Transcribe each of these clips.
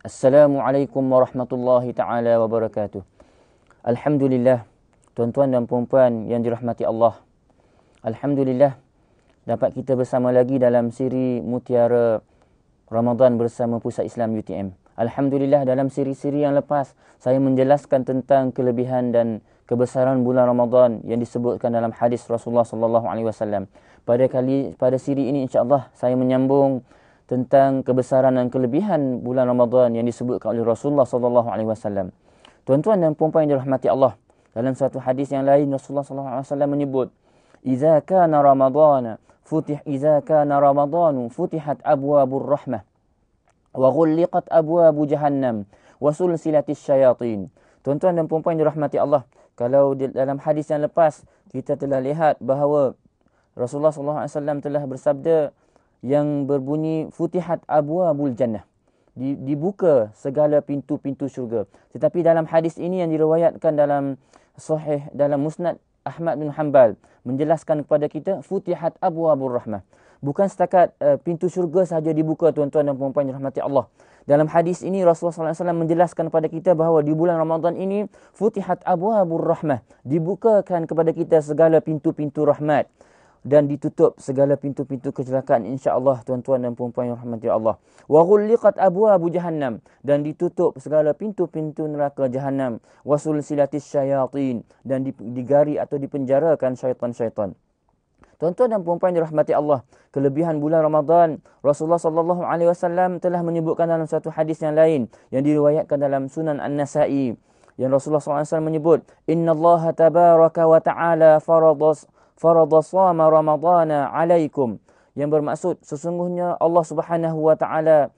Assalamualaikum warahmatullahi taala wabarakatuh. Alhamdulillah, tuan-tuan dan puan-puan yang dirahmati Allah. Alhamdulillah dapat kita bersama lagi dalam siri Mutiara Ramadan bersama Pusat Islam UTM. Alhamdulillah dalam siri-siri yang lepas saya menjelaskan tentang kelebihan dan kebesaran bulan Ramadan yang disebutkan dalam hadis Rasulullah sallallahu alaihi wasallam. Pada siri ini insya-Allah saya menyambung tentang kebesaran dan kelebihan bulan Ramadan yang disebutkan oleh Rasulullah sallallahu alaihi wasallam. Tuan-tuan dan puan-puan yang dirahmati Allah, dalam satu hadis yang lain Rasulullah sallallahu alaihi wasallam menyebut, "Idza kana Ramadanu futihat abwabur rahmah wa ghulliqat abwabu jahannam wa sulsilatis syayatin." Tuan-tuan dan puan-puan yang dirahmati Allah, kalau dalam hadis yang lepas kita telah lihat bahawa Rasulullah sallallahu alaihi wasallam telah bersabda yang berbunyi futihat abwabul jannah, dibuka segala pintu-pintu syurga. Tetapi dalam hadis ini yang diriwayatkan dalam sahih dalam Musnad Ahmad bin Hanbal menjelaskan kepada kita futihat abwabur rahmah. Bukan setakat pintu syurga sahaja dibuka, tuan-tuan dan puan-puan yang dirahmati Allah. Dalam hadis ini Rasulullah sallallahu alaihi wasallam menjelaskan kepada kita bahawa di bulan Ramadan ini futihat abwabur rahmah, dibukakan kepada kita segala pintu-pintu rahmat dan ditutup segala pintu-pintu kecelakaan, insya-Allah, tuan-tuan dan puan-puan yang rahmati Allah. Wa ghulliqat abwabu jahannam, dan ditutup segala pintu-pintu neraka Jahannam. Wa sulsilatis syayatin, dan digari atau dipenjarakan syaitan-syaitan. Tuan-tuan dan puan-puan yang dirahmati Allah, kelebihan bulan Ramadan, Rasulullah sallallahu alaihi wasallam telah menyebutkan dalam satu hadis yang lain yang diriwayatkan dalam Sunan An-Nasa'i, yang Rasulullah sallallahu alaihi wasallam menyebut, "Innallaha tabaraka wa ta'ala farada shama ramadana alaikum," yang bermaksud sesungguhnya Allah Subhanahu wa taala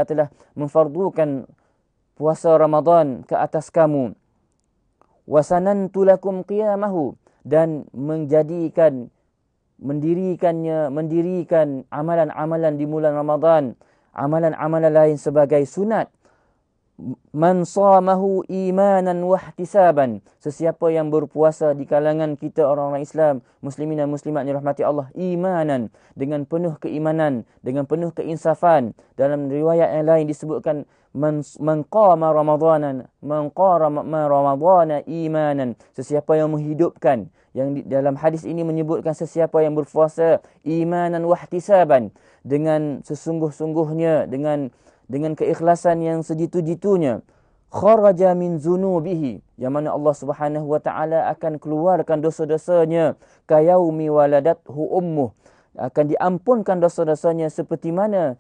telah memfardukan puasa Ramadan ke atas kamu. Wa sanantu lakum qiyamahu, dan mendirikan amalan-amalan di bulan Ramadan, amalan-amalan lain sebagai sunat. Man shamahu imanan wa ihtisaban, sesiapa yang berpuasa di kalangan kita orang-orang Islam, muslimin dan muslimat yang dirahmati Allah, imanan, dengan penuh keimanan, dengan penuh keinsafan. Dalam riwayat yang lain disebutkan man qama ramadana imanan, sesiapa yang menghidupkan, yang dalam hadis ini menyebutkan sesiapa yang berpuasa imanan wa ihtisaban, dengan sesungguh-sungguhnya, dengan keikhlasan yang sejitu-jitunya, kharaja min zunubihi, yang mana Allah Subhanahu wa taala akan keluarkan dosa-dosanya, kayaumi waladathu ummuh, akan diampunkan dosa-dosanya seperti mana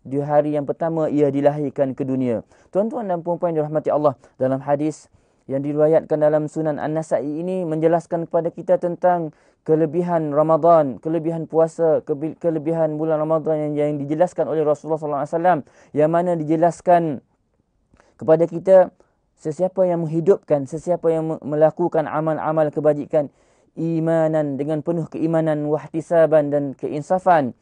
di hari yang pertama ia dilahirkan ke dunia. Tuan-tuan dan puan-puan yang dirahmati Allah, dalam hadis yang diriwayatkan dalam Sunan An-Nasa'i ini menjelaskan kepada kita tentang kelebihan Ramadan, kelebihan puasa, kelebihan bulan Ramadan yang dijelaskan oleh Rasulullah sallallahu alaihi wasallam, yang mana dijelaskan kepada kita sesiapa yang menghidupkan, sesiapa yang melakukan amal-amal kebajikan imanan, dengan penuh keimanan, wahtisaban, dan keinsafan,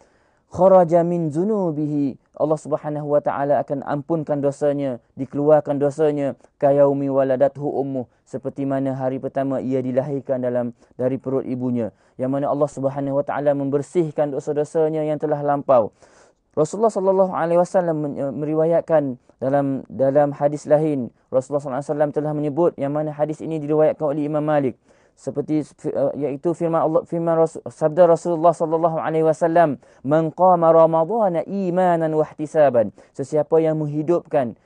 kharaja min zunubihi, Allah Subhanahu wa taala akan ampunkan dosanya, dikeluarkan dosanya, kayaumi waladathu ummuh, seperti mana hari pertama ia dilahirkan dari perut ibunya, yang mana Allah Subhanahu wa taala membersihkan dosa-dosanya yang telah lampau. Rasulullah sallallahu alaihi wasallam meriwayatkan dalam hadis lain, Rasulullah sallallahu alaihi wasallam telah menyebut, yang mana hadis ini diriwayatkan oleh Imam Malik, seperti iaitu sabda Rasulullah sallallahu alaihi wasallam, man qama ramadhana imanan wa ihtisaban, sesiapa yang menghidupkan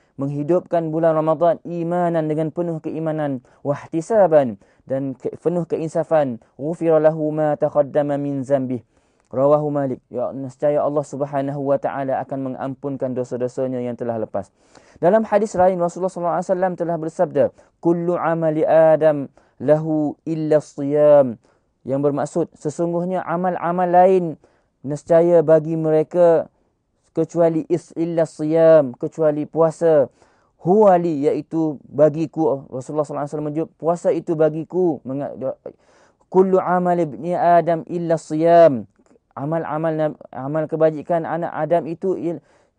bulan Ramadan imanan, dengan penuh keimanan, wa ihtisaban, dan penuh keinsafan, ghufira lahu ma taqaddama min dzambih, rawahu Malik, ya nescaya Allah Subhanahu wa taala akan mengampunkan dosa-dosanya yang telah lepas. Dalam hadis lain Rasulullah sallallahu alaihi wasallam telah bersabda, kullu amali adam lahu illa siyam, yang bermaksud sesungguhnya amal-amal lain nescaya bagi mereka kecuali illa siyam, kecuali puasa. Huwa li, iaitu bagiku. Rasulullah sallallahu alaihi wasallam menyebut puasa itu bagiku. Kullu amal ibni adam illa siyam, amal kebajikan anak Adam itu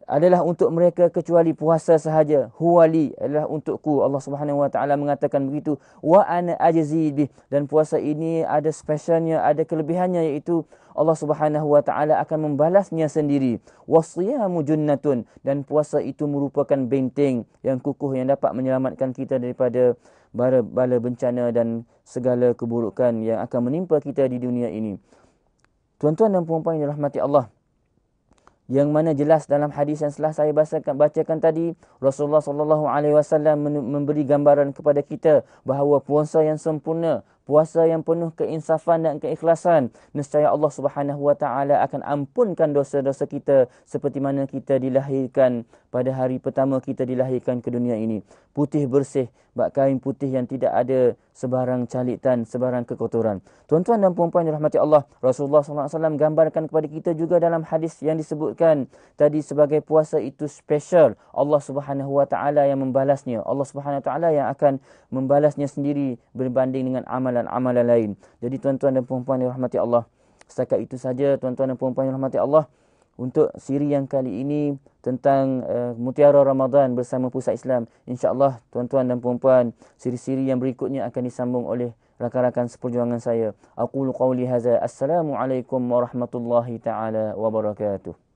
adalah untuk mereka kecuali puasa sahaja. Huwali adalah untukku. Allah Subhanahu Wa Taala mengatakan begitu. Wa ana ajzi bih. Dan puasa ini ada spesialnya, ada kelebihannya, iaitu Allah Subhanahu Wa Taala akan membalasnya sendiri. Wasiyamu junnatun. Dan puasa itu merupakan benteng yang kukuh yang dapat menyelamatkan kita daripada bala bencana dan segala keburukan yang akan menimpa kita di dunia ini. Tuan-tuan dan puan-puan yang dirahmati Allah, yang mana jelas dalam hadis yang telah saya bacakan tadi, Rasulullah SAW memberi gambaran kepada kita bahawa puasa yang sempurna, puasa yang penuh keinsafan dan keikhlasan, nescaya Allah Subhanahu Wa Taala akan ampunkan dosa-dosa kita seperti mana kita dilahirkan pada hari pertama kita dilahirkan ke dunia ini. Putih bersih, bak kain putih yang tidak ada sebarang calitan, sebarang kekotoran. Tuan-tuan dan puan-puan yang dirahmati Allah, Rasulullah SAW gambarkan kepada kita juga dalam hadis yang disebutkan tadi sebagai puasa itu special. Allah Subhanahu Wa Taala yang membalasnya. Allah Subhanahu Wa Taala yang akan membalasnya sendiri berbanding dengan amalan-amalan lain. Jadi tuan-tuan dan puan-puan yang dirahmati Allah, setakat itu saja tuan-tuan dan puan-puan yang dirahmati Allah untuk siri yang kali ini tentang Mutiara Ramadan bersama Pusat Islam. InsyaAllah tuan-tuan dan puan-puan, siri-siri yang berikutnya akan disambung oleh rakan-rakan seperjuangan saya. Aqulu qawli hadza. Assalamualaikum warahmatullahi taala wabarakatuh.